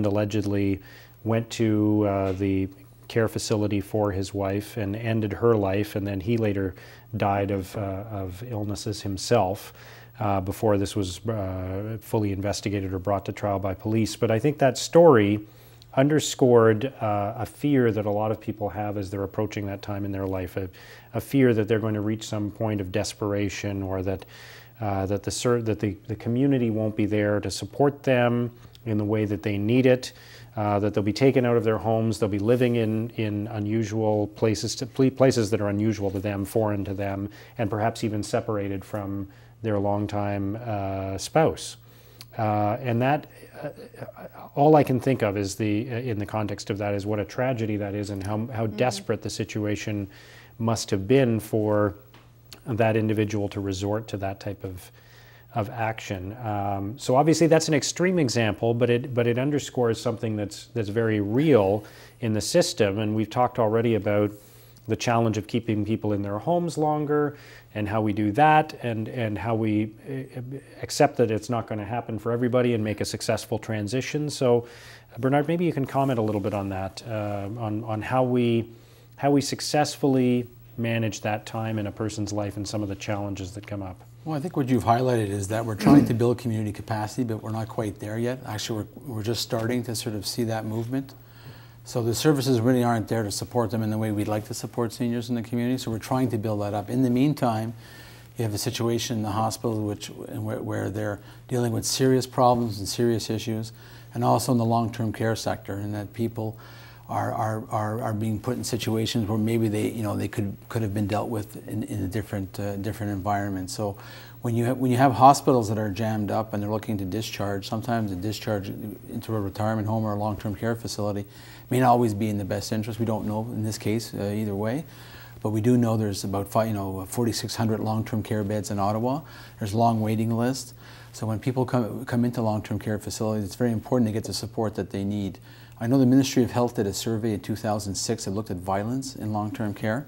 allegedly went to the care facility for his wife and ended her life, and then he later died of illnesses himself before this was fully investigated or brought to trial by police. But I think that story underscored a fear that a lot of people have as they're approaching that time in their life, a fear that they're going to reach some point of desperation, or that the community won't be there to support them in the way that they need it, that they'll be taken out of their homes, they'll be living in unusual places, places that are unusual to them, foreign to them, and perhaps even separated from their longtime spouse. And that, all I can think of is in the context of that, is what a tragedy that is, and how desperate the situation must have been for that individual to resort to that type of action. So obviously that's an extreme example, but it underscores something that's very real in the system. And we've talked already about the challenge of keeping people in their homes longer, and how we do that, and how we accept that it's not going to happen for everybody and make a successful transition. So Bernard, maybe you can comment a little bit on that, on how we successfully manage that time in a person's life and some of the challenges that come up. Well, I think what you've highlighted is that we're trying to build community capacity, but we're not quite there yet. Actually, we're just starting to sort of see that movement. So the services really aren't there to support them in the way we'd like to support seniors in the community, so we're trying to build that up. In the meantime, you have a situation in the hospital where they're dealing with serious problems and serious issues, and also in the long-term care sector, and that people are being put in situations where maybe they could have been dealt with in a different environment. So when you have hospitals that are jammed up and they're looking to discharge, sometimes a discharge into a retirement home or a long-term care facility may not always be in the best interest. We don't know in this case either way, but we do know there's about 4,600 long-term care beds in Ottawa. There's a long waiting list. So when people come into long-term care facilities, it's very important to get the support that they need. I know the Ministry of Health did a survey in 2006 that looked at violence in long-term care,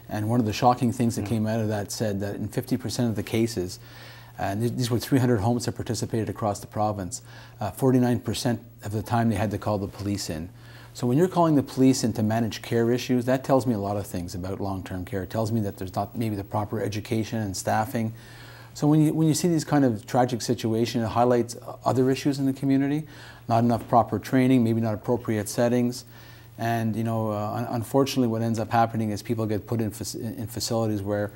and one of the shocking things that came out of that said that in 50% of the cases, and these were 300 homes that participated across the province, 49% of the time they had to call the police in. So when you're calling the police in to manage care issues, that tells me a lot of things about long-term care. It tells me that there's not maybe the proper education and staffing. So when you see these kind of tragic situations, it highlights other issues in the community, not enough proper training, maybe not appropriate settings, and unfortunately what ends up happening is people get put in facilities where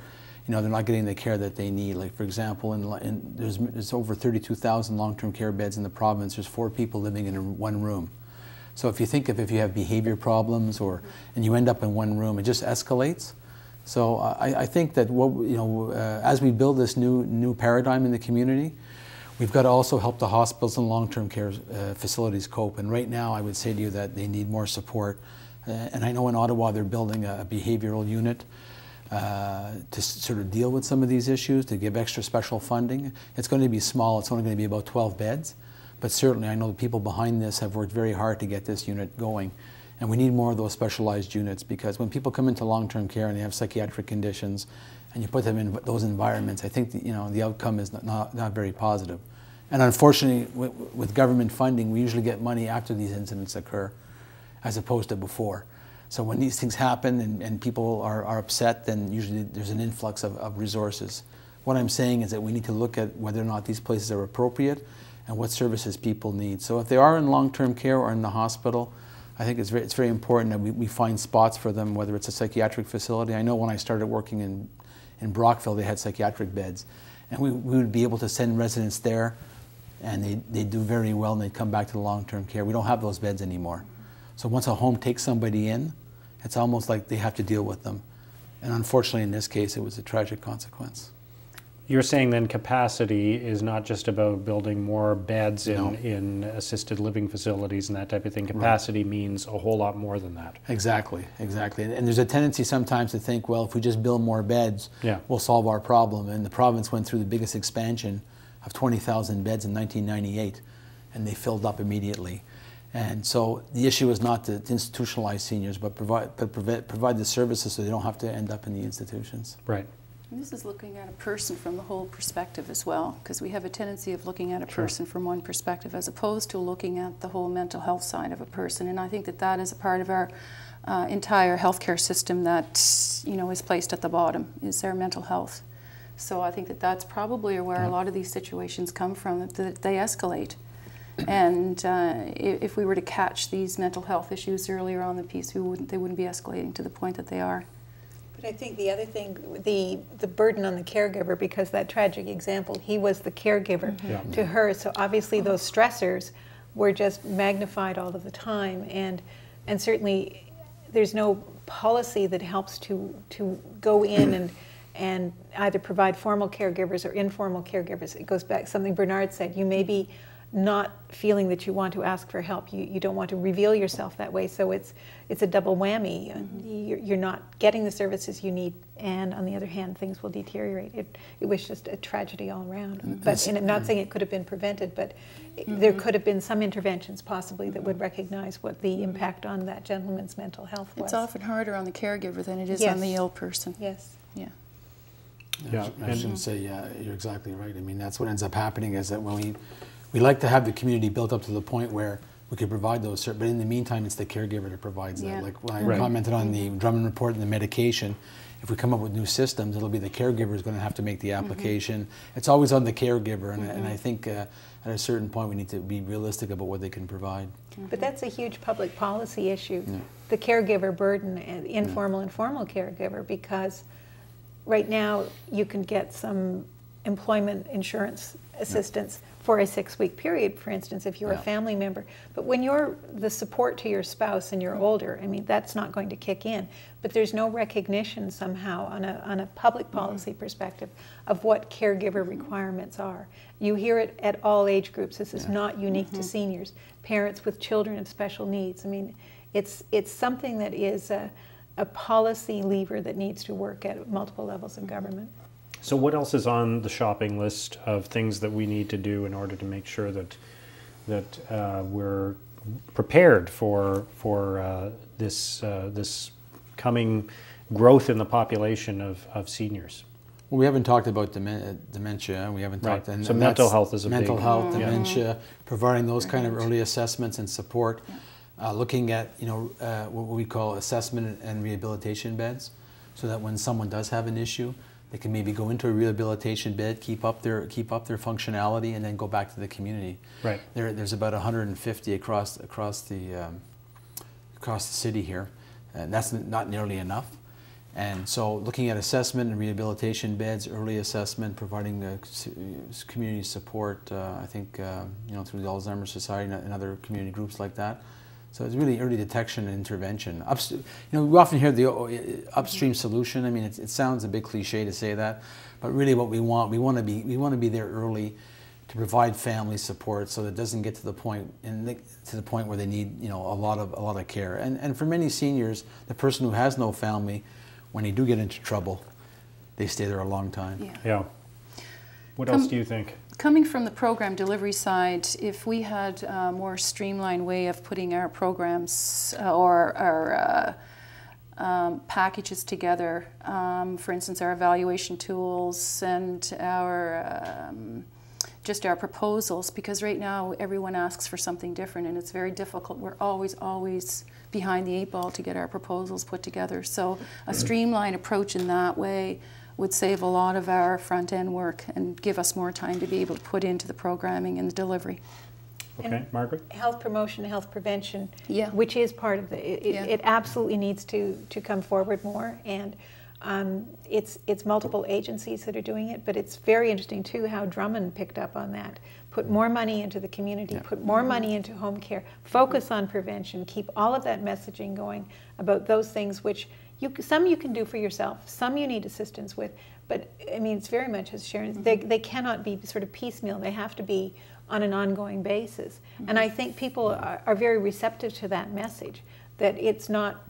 they're not getting the care that they need. Like for example, there's over 32,000 long-term care beds in the province. There's 4 people living in one room. So if you think if you have behavior problems and you end up in one room, it just escalates. So I think that as we build this new paradigm in the community, we've got to also help the hospitals and long-term care facilities cope. And right now, I would say to you that they need more support. And I know in Ottawa they're building a behavioral unit to sort of deal with some of these issues, to give extra special funding. It's going to be small. It's only going to be about 12 beds. But certainly, I know the people behind this have worked very hard to get this unit going. And we need more of those specialized units, because when people come into long-term care and they have psychiatric conditions and you put them in those environments, I think the outcome is not very positive. And unfortunately, with government funding, we usually get money after these incidents occur as opposed to before. So when these things happen and people are upset, then usually there's an influx of resources. What I'm saying is that we need to look at whether or not these places are appropriate and what services people need. So if they are in long-term care or in the hospital, I think it's very important that we find spots for them, whether it's a psychiatric facility. I know when I started working in Brockville, they had psychiatric beds. And we would be able to send residents there, and they'd do very well, and they'd come back to the long-term care. We don't have those beds anymore. So once a home takes somebody in, it's almost like they have to deal with them. And unfortunately, in this case, it was a tragic consequence. You're saying then capacity is not just about building more beds in assisted living facilities and that type of thing. Capacity means a whole lot more than that. Exactly, exactly. And there's a tendency sometimes to think, well, if we just build more beds, we'll solve our problem. And the province went through the biggest expansion of 20,000 beds in 1998, and they filled up immediately. And so the issue is not to institutionalize seniors, but provide the services so they don't have to end up in the institutions. Right. And this is looking at a person from the whole perspective as well, because we have a tendency of looking at a person from one perspective as opposed to looking at the whole mental health side of a person. And I think that that is a part of our entire healthcare system that, you know, is placed at the bottom, is their mental health. So I think that that's probably where a lot of these situations come from, that they escalate. And if we were to catch these mental health issues earlier on the piece, they wouldn't be escalating to the point that they are. But I think the other thing, the burden on the caregiver, because that tragic example, he was the caregiver to her, so obviously those stressors were just magnified all of the time, and certainly there's no policy that helps to go in and either provide formal caregivers or informal caregivers. It goes back to something Bernard said, you may be not feeling that you want to ask for help. You don't want to reveal yourself that way, so it's a double whammy. You're not getting the services you need, and on the other hand, things will deteriorate. It was just a tragedy all around. But and I'm not saying it could have been prevented, but there could have been some interventions possibly that would recognize what the impact on that gentleman's mental health was. It's often harder on the caregiver than it is on the ill person. Yes. Yeah. Yeah, I was going to say, yeah, you're exactly right. I mean, that's what ends up happening, is that when we like to have the community built up to the point where we could provide those, but in the meantime, it's the caregiver that provides that. Like when I commented on the Drummond report and the medication, if we come up with new systems, it'll be the caregiver who's going to have to make the application. It's always on the caregiver, and I think at a certain point we need to be realistic about what they can provide. But that's a huge public policy issue, the caregiver burden, and informal and formal caregiver, because right now you can get some employment insurance assistance for a 6-week period, for instance, if you're a family member. But when you're the support to your spouse and you're older, I mean, that's not going to kick in. But there's no recognition somehow on a public policy perspective of what caregiver requirements are. You hear it at all age groups. This is not unique to seniors. Parents with children of special needs. I mean, it's something that is a policy lever that needs to work at multiple levels of government. So what else is on the shopping list of things that we need to do in order to make sure that we're prepared for this coming growth in the population of seniors? Well, we haven't talked about dementia. We haven't talked. So mental health is a mental big, health, dementia, providing those kind of early assessments and support. Looking at what we call assessment and rehabilitation beds, so that when someone does have an issue, they can maybe go into a rehabilitation bed, keep up their functionality, and then go back to the community. Right. There's about 150 across the city here, and that's not nearly enough. And so, looking at assessment and rehabilitation beds, early assessment, providing the community support. I think through the Alzheimer's Society and other community groups like that. So it's really early detection and intervention. We often hear the upstream solution. I mean, it sounds a bit cliche to say that, but really what we want to be there early to provide family support, so that it doesn't get to the point where they need a lot of care. And for many seniors, the person who has no family, when they do get into trouble, they stay there a long time. Yeah. What else do you think? Coming from the program delivery side, if we had a more streamlined way of putting our programs or our packages together, for instance, our evaluation tools and our just our proposals, because right now everyone asks for something different and it's very difficult. We're always behind the 8 ball to get our proposals put together. So a streamlined approach in that way would save a lot of our front-end work and give us more time to be able to put into the programming and the delivery. Okay, and Margaret? Health promotion, health prevention, which is part of it absolutely needs to come forward more, and it's multiple agencies that are doing it, but it's very interesting too how Drummond picked up on that. Put more money into the community, put more money into home care, focus on prevention, keep all of that messaging going about those things which some you can do for yourself, some you need assistance with, but I mean, it's very much as Sharon, they cannot be sort of piecemeal, they have to be on an ongoing basis. And I think people are very receptive to that message, that it's not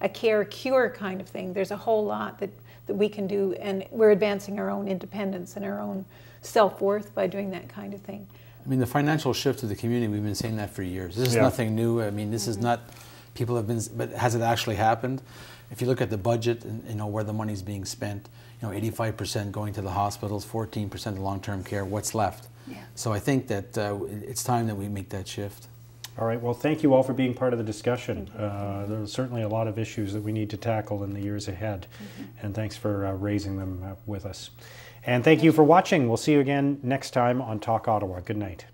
a care-cure kind of thing. There's a whole lot that we can do, and we're advancing our own independence and our own self-worth by doing that kind of thing. I mean, the financial shift to the community, we've been saying that for years. This is nothing new. I mean, this is not, people have been, but has it actually happened? if you look at the budget and you know where the money's being spent, you know 85% going to the hospitals, 14% to long-term care. What's left? Yeah. So I think that it's time that we make that shift. All right, well, thank you all for being part of the discussion. There's certainly a lot of issues that we need to tackle in the years ahead, and thanks for raising them with us. And thank you for watching. We'll see you again next time on Talk Ottawa. Good night.